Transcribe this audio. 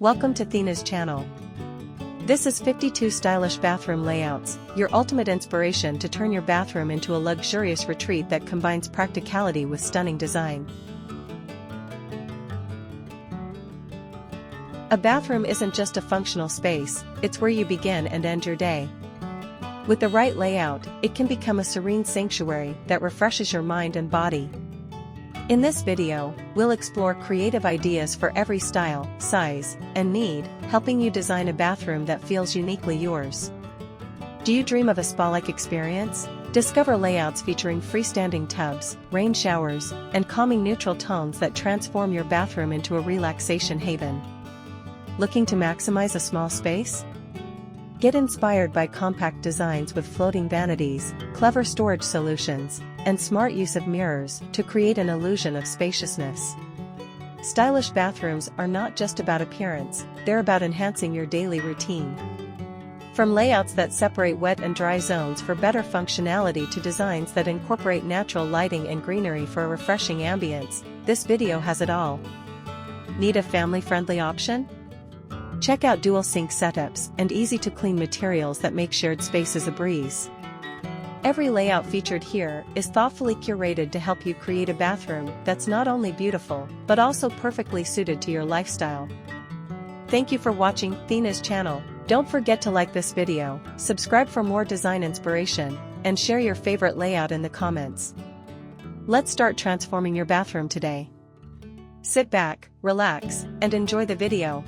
Welcome to Thena's channel. This is 52 stylish bathroom layouts, your ultimate inspiration to turn your bathroom into a luxurious retreat that combines practicality with stunning design. A bathroom isn't just a functional space, it's where you begin and end your day. With the right layout, it can become a serene sanctuary that refreshes your mind and body. In this video, we'll explore creative ideas for every style, size, and need, helping you design a bathroom that feels uniquely yours. Do you dream of a spa-like experience? Discover layouts featuring freestanding tubs, rain showers, and calming neutral tones that transform your bathroom into a relaxation haven. Looking to maximize a small space? Get inspired by compact designs with floating vanities, clever storage solutions, and smart use of mirrors to create an illusion of spaciousness. Stylish bathrooms are not just about appearance, they're about enhancing your daily routine. From layouts that separate wet and dry zones for better functionality to designs that incorporate natural lighting and greenery for a refreshing ambience, this video has it all. Need a family-friendly option? Check out dual sink setups and easy-to-clean materials that make shared spaces a breeze. Every layout featured here is thoughtfully curated to help you create a bathroom that's not only beautiful, but also perfectly suited to your lifestyle. Thank you for watching Thena's channel. Don't forget to like this video, subscribe for more design inspiration, and share your favorite layout in the comments. Let's start transforming your bathroom today. Sit back, relax, and enjoy the video.